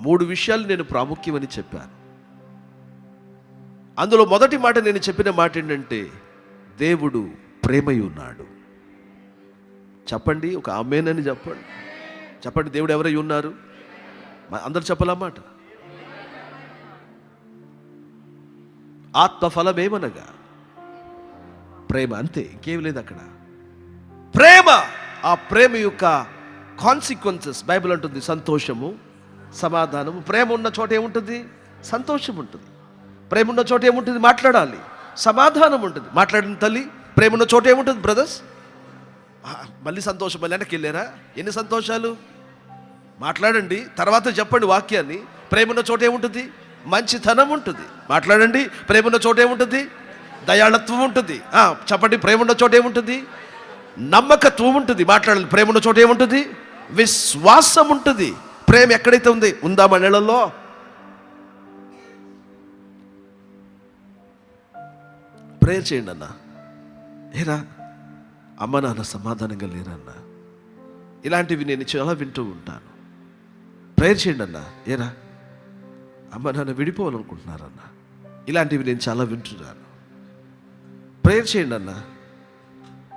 3 విషయాలు నేను ప్రాముఖ్యమని చెప్పాను. అందులో మొదటి మాట నేను చెప్పిన మాట ఏంటంటే, దేవుడు ప్రేమై ఉన్నాడు. చెప్పండి, ఒక ఆమేన్ అని చెప్పండి. చెప్పండి, దేవుడు ఎవరై ఉన్నారు? అందరు చెప్పాలన్నమాట. ఆత్మఫలమేమనగా ప్రేమ, అంతే, ఇంకేం లేదు అక్కడ. ప్రేమ, ఆ ప్రేమ యొక్క కాన్సిక్వెన్సెస్ బైబిల్ అంటుంది సంతోషము, సమాధానము. ప్రేమ ఉన్న చోట ఏముంటుంది? సంతోషం ఉంటుంది. ప్రేమ ఉన్న చోట ఏముంటుంది? మాట్లాడాలి, సమాధానం ఉంటుంది. మాట్లాడిన తల్లి, ప్రేమ ఉన్న చోట ఏముంటుంది బ్రదర్స్? మళ్ళీ సంతోషం. మళ్ళీ వెనక్కి వెళ్ళారా? ఎన్ని సంతోషాలు? మాట్లాడండి, తర్వాత చెప్పండి వాక్యాన్ని. ప్రేమ ఉన్న చోట ఏముంటుంది? మంచితనం ఉంటుంది. మాట్లాడండి. ప్రేమ ఉన్న చోట ఏముంటుంది? దయాళత్వం ఉంటుంది. చెప్పండి, ప్రేమ ఉన్న చోట ఏముంటుంది? నమ్మకత్వం ఉంటుంది. మాట్లాడాలి. ప్రేమ ఉన్న చోట ఏముంటుంది? విశ్వాసం ఉంటుంది. ప్రేమ ఎక్కడైతే ఉందా మనలలో? ప్రేయర్ చేయండి అన్న. ఏరా అమ్మ నాన్న సమాధానంగా లేరన్న, ఇలాంటివి నేను చాలా వింటూ ఉంటాను. ప్రేయర్ చేయండి అన్న. ఏరా అమ్మ నాన్న విడిపోవాలనుకుంటున్నారన్న, ఇలాంటివి నేను చాలా వింటున్నాను. ప్రేయర్ చేయండి అన్న.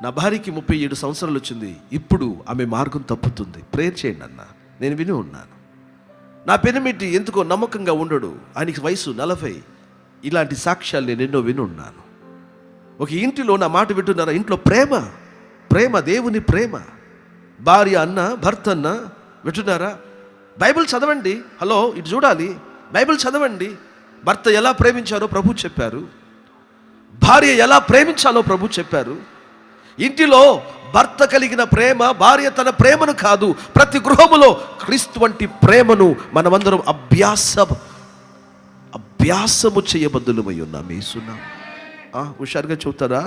నా భార్యకి 37 సంవత్సరాలు వచ్చింది, ఇప్పుడు ఆమె మార్గం తప్పుతుంది. ప్రేయర్ చేయండి అన్న, నేను విని ఉన్నాను. నా పెనిమిటి ఎందుకో నమ్మకంగా ఉండడు, ఆయనకి వయసు 40. ఇలాంటి సాక్ష్యాలు నేను ఎన్నో విని ఉన్నాను. ఒక ఇంటిలో నా మాట వింటున్నారా? ఇంట్లో ప్రేమ, ప్రేమ, దేవుని ప్రేమ. భార్య అన్న, భర్త అన్న వింటున్నారా? బైబిల్ చదవండి. హలో, ఇటు చూడాలి. బైబిల్ చదవండి. భర్త ఎలా ప్రేమించారో ప్రభు చెప్పారు, భార్య ఎలా ప్రేమించాలో ప్రభు చెప్పారు. ఇంటిలో భర్త కలిగిన ప్రేమ, భార్య తన ప్రేమను కాదు, ప్రతి గృహములో క్రీస్తు వంటి ప్రేమను మనమందరం అభ్యాసము చేయబద్దులమై ఉన్నాం. హుషారుగా చూస్తారా?